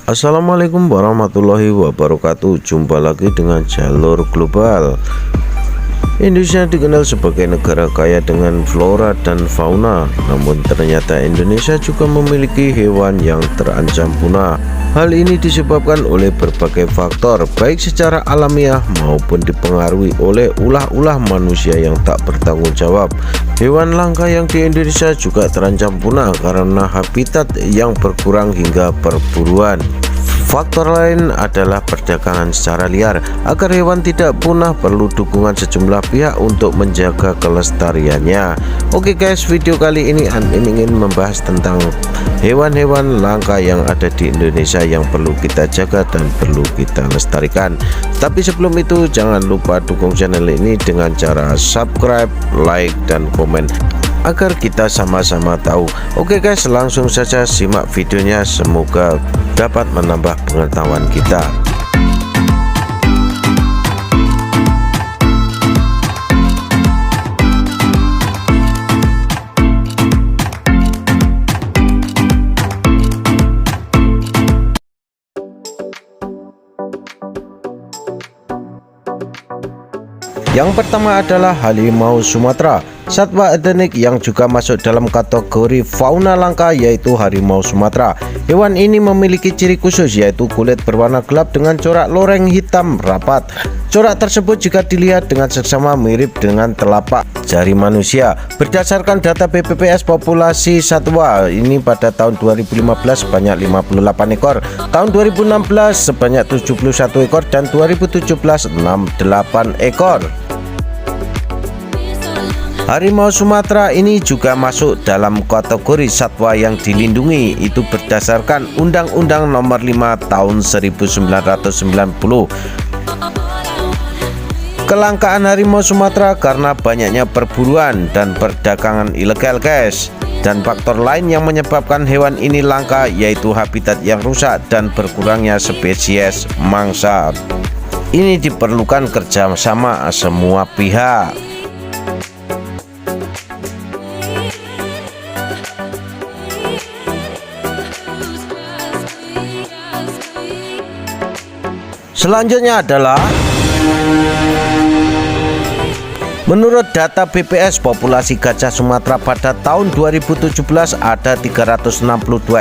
Assalamualaikum warahmatullahi wabarakatuh. Jumpa lagi dengan Jalur Global. Indonesia dikenal sebagai negara kaya dengan flora dan fauna, namun ternyata Indonesia juga memiliki hewan yang terancam punah. Hal ini disebabkan oleh berbagai faktor, baik secara alamiah maupun dipengaruhi oleh ulah-ulah manusia yang tak bertanggung jawab. Hewan langka yang di Indonesia juga terancam punah karena habitat yang berkurang hingga perburuan. Faktor lain adalah perdagangan secara liar. Agar hewan tidak punah perlu dukungan sejumlah pihak untuk menjaga kelestariannya. Oke guys, video kali ini ingin membahas tentang hewan-hewan langka yang ada di Indonesia yang perlu kita jaga dan perlu kita lestarikan. Tapi sebelum itu jangan lupa dukung channel ini dengan cara subscribe, like, dan komen agar kita sama-sama tahu. Oke guys, langsung saja simak videonya, semoga dapat menambah pengetahuan kita. Yang pertama adalah harimau Sumatera, satwa endemik yang juga masuk dalam kategori fauna langka, yaitu harimau Sumatera. Hewan ini memiliki ciri khusus, yaitu kulit berwarna gelap dengan corak loreng hitam rapat. Corak tersebut jika dilihat dengan seksama mirip dengan telapak jari manusia. Berdasarkan data BPPS, populasi satwa ini pada tahun 2015 sebanyak 58 ekor, tahun 2016 sebanyak 71 ekor, dan 2017 68 ekor. Harimau Sumatera ini juga masuk dalam kategori satwa yang dilindungi, itu berdasarkan Undang-Undang Nomor 5 Tahun 1990. Kelangkaan harimau Sumatera karena banyaknya perburuan dan perdagangan ilegal guys. Dan faktor lain yang menyebabkan hewan ini langka yaitu habitat yang rusak dan berkurangnya spesies mangsa. Ini diperlukan kerjasama semua pihak. Selanjutnya adalah menurut data BPS, populasi gajah Sumatera pada tahun 2017 ada 362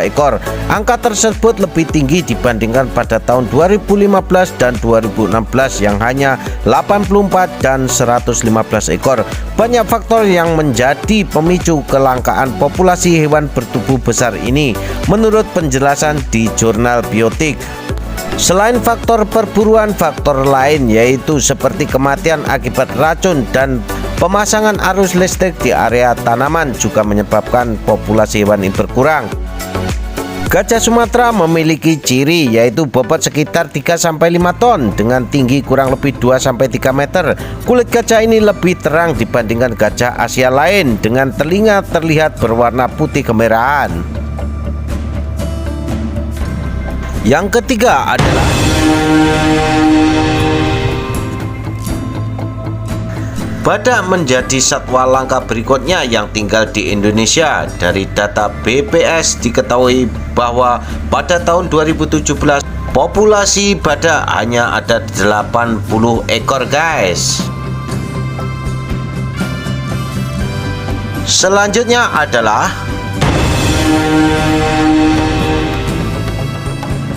ekor. Angka tersebut lebih tinggi dibandingkan pada tahun 2015 dan 2016 yang hanya 84 dan 115 ekor. Banyak faktor yang menjadi pemicu kelangkaan populasi hewan bertubuh besar ini menurut penjelasan di jurnal Biotik. Selain faktor perburuan, faktor lain yaitu seperti kematian akibat racun dan pemasangan arus listrik di area tanaman juga menyebabkan populasi hewan ini berkurang. Gajah Sumatera memiliki ciri yaitu bobot sekitar 3-5 ton dengan tinggi kurang lebih 2-3 meter. Kulit gajah ini lebih terang dibandingkan gajah Asia lain dengan telinga terlihat berwarna putih kemerahan. Yang ketiga adalah badak menjadi satwa langka berikutnya yang tinggal di Indonesia. Dari data BPS diketahui bahwa pada tahun 2017 populasi badak hanya ada 80 ekor guys. Selanjutnya adalah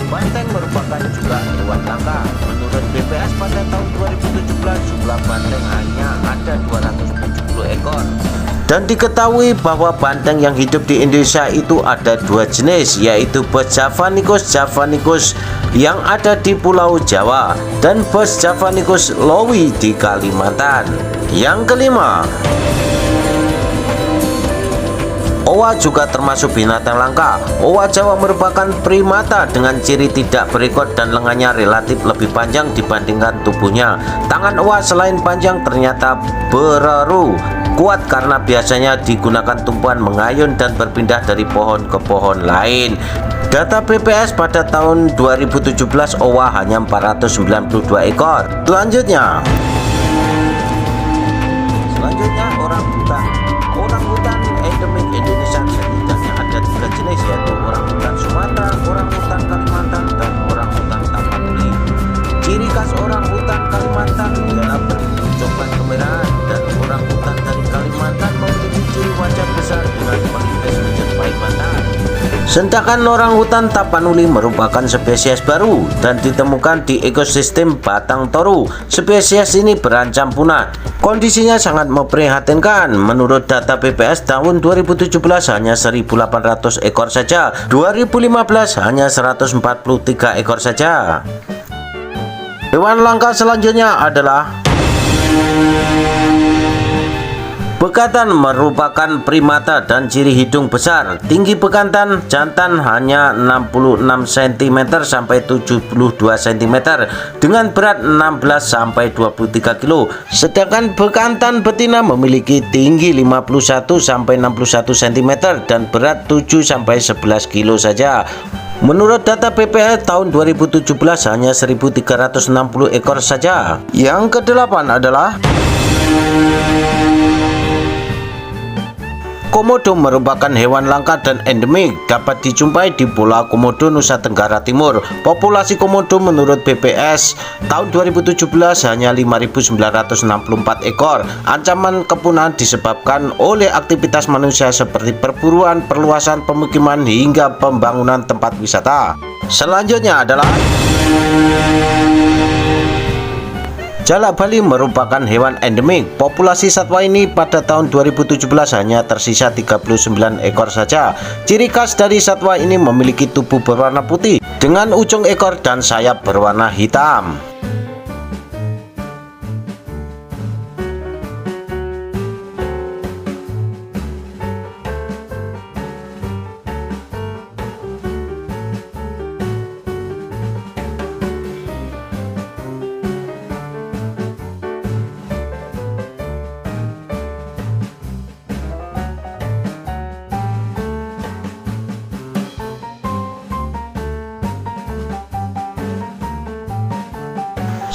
banteng merupakan juga hewan langka. Menurut BPS pada tahun 2017 jumlah banteng hanya ada 270 ekor. Dan diketahui bahwa banteng yang hidup di Indonesia itu ada dua jenis, yaitu Bos javanicus yang ada di Pulau Jawa dan Bos javanicus lowi di Kalimantan. Yang kelima, owa juga termasuk binatang langka. Owa Jawa merupakan primata dengan ciri tidak berekor dan lengannya relatif lebih panjang dibandingkan tubuhnya. Tangan owa selain panjang ternyata bereru kuat karena biasanya digunakan tumpuan mengayun dan berpindah dari pohon ke pohon lain. Data BPS pada tahun 2017 owa hanya 492 ekor. Selanjutnya orang hutan. Orang hutan endemik Indonesia setidaknya ada 3 jenis, yaitu orang hutan Sumatera, orang hutan Kalimantan, dan Sedangkan orangutan tapanuli merupakan spesies baru dan ditemukan di ekosistem Batang Toru. Spesies ini berancam punah. Kondisinya sangat memprihatinkan. Menurut data BPS tahun 2017 hanya 1.800 ekor saja. 2015 hanya 143 ekor saja. Hewan langka selanjutnya adalah bekantan. Merupakan primata dan ciri hidung besar. Tinggi bekantan jantan hanya 66 cm sampai 72 cm dengan berat 16 sampai 23 kg. Sedangkan bekantan betina memiliki tinggi 51 sampai 61 cm dan berat 7 sampai 11 kg saja. Menurut data BPS tahun 2017 hanya 1.360 ekor saja. Yang kedelapan adalah Komodo. Merupakan hewan langka dan endemik, dapat dijumpai di Pulau Komodo, Nusa Tenggara Timur. Populasi komodo menurut BPS tahun 2017 hanya 5.964 ekor. Ancaman kepunahan disebabkan oleh aktivitas manusia seperti perburuan, perluasan pemukiman hingga pembangunan tempat wisata. Selanjutnya adalah Jalak Bali. Merupakan hewan endemik. Populasi satwa ini pada tahun 2017 hanya tersisa 39 ekor saja. Ciri khas dari satwa ini memiliki tubuh berwarna putih dengan ujung ekor dan sayap berwarna hitam.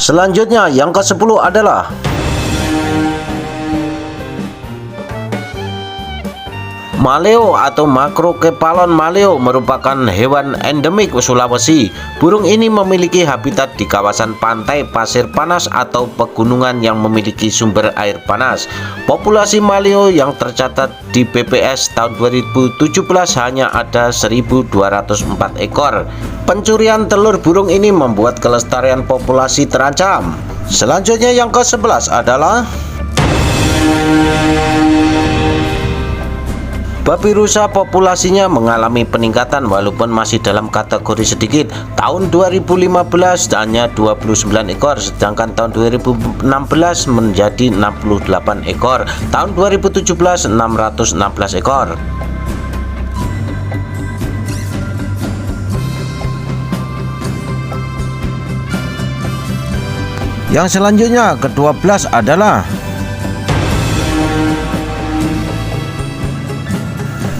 Selanjutnya yang ke-10 adalah Maleo atau Macrokephalon maleo. Merupakan hewan endemik Sulawesi. Burung ini memiliki habitat di kawasan pantai, pasir panas atau pegunungan yang memiliki sumber air panas. Populasi maleo yang tercatat di BPS tahun 2017 hanya ada 1.204 ekor. Pencurian telur burung ini membuat kelestarian populasi terancam. Selanjutnya yang ke-11 adalah babi rusa. Populasinya mengalami peningkatan walaupun masih dalam kategori sedikit. Tahun 2015 hanya 29 ekor, sedangkan tahun 2016 menjadi 68 ekor. Tahun 2017 616 ekor. Yang selanjutnya ke-12 adalah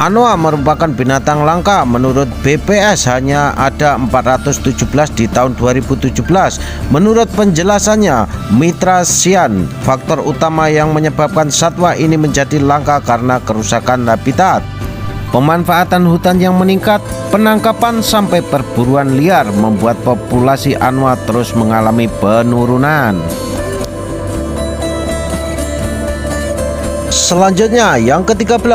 Anoa. Merupakan binatang langka. Menurut BPS hanya ada 417 di tahun 2017. Menurut penjelasannya, mitra cyan. Faktor utama yang menyebabkan satwa ini menjadi langka karena kerusakan habitat, pemanfaatan hutan yang meningkat, penangkapan sampai perburuan liar membuat populasi Anoa terus mengalami penurunan. Selanjutnya yang ke-13,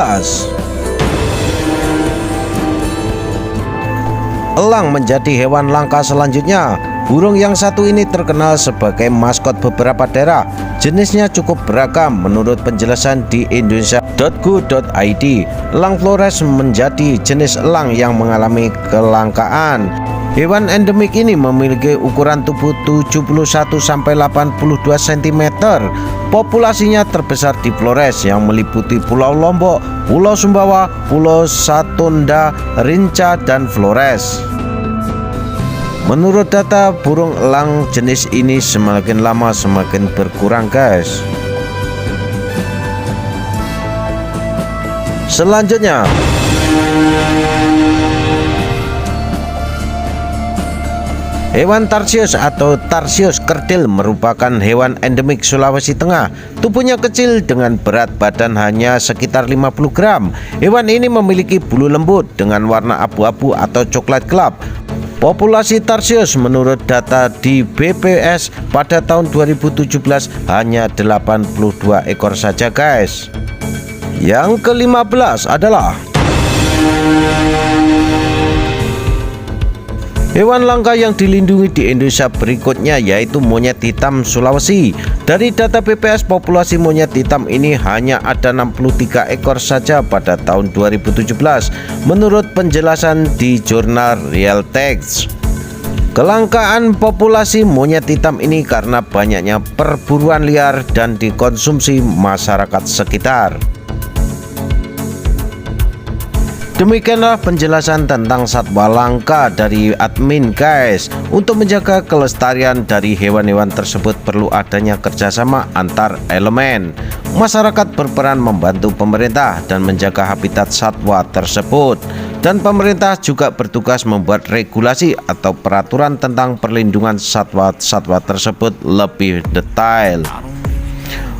elang menjadi hewan langka selanjutnya. Burung yang satu ini terkenal sebagai maskot beberapa daerah. Jenisnya cukup beragam. Menurut penjelasan di indonesia.go.id, elang Flores menjadi jenis elang yang mengalami kelangkaan. Hewan endemik ini memiliki ukuran tubuh 71 sampai 82 cm. Populasinya terbesar di Flores yang meliputi Pulau Lombok, Pulau Sumbawa, Pulau Satunda, Rinca, dan Flores. Menurut data, burung elang jenis ini semakin lama semakin berkurang, guys. Selanjutnya hewan tarsius atau tarsius kerdil merupakan hewan endemik Sulawesi Tengah. Tubuhnya kecil dengan berat badan hanya sekitar 50 gram. Hewan ini memiliki bulu lembut dengan warna abu-abu atau coklat gelap. Populasi tarsius menurut data di BPS pada tahun 2017 hanya 82 ekor saja, guys. Yang ke-15 adalah Hewan langka yang dilindungi di Indonesia berikutnya yaitu monyet hitam Sulawesi. Dari data BPS, populasi monyet hitam ini hanya ada 63 ekor saja pada tahun 2017 menurut penjelasan di jurnal Real Text. Kelangkaan populasi monyet hitam ini karena banyaknya perburuan liar dan dikonsumsi masyarakat sekitar. Demikianlah penjelasan tentang satwa langka dari admin guys. Untuk menjaga kelestarian dari hewan-hewan tersebut perlu adanya kerjasama antar elemen. Masyarakat berperan membantu pemerintah dan menjaga habitat satwa tersebut. Dan pemerintah juga bertugas membuat regulasi atau peraturan tentang perlindungan satwa-satwa tersebut lebih detail.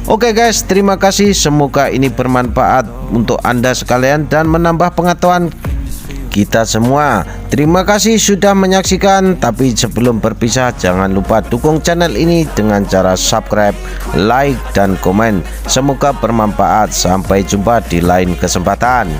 Oke guys, terima kasih, semoga ini bermanfaat untuk Anda sekalian dan menambah pengetahuan kita semua. Terima kasih sudah menyaksikan, tapi sebelum berpisah jangan lupa dukung channel ini dengan cara subscribe, like, dan komen. Semoga bermanfaat. Sampai jumpa di lain kesempatan.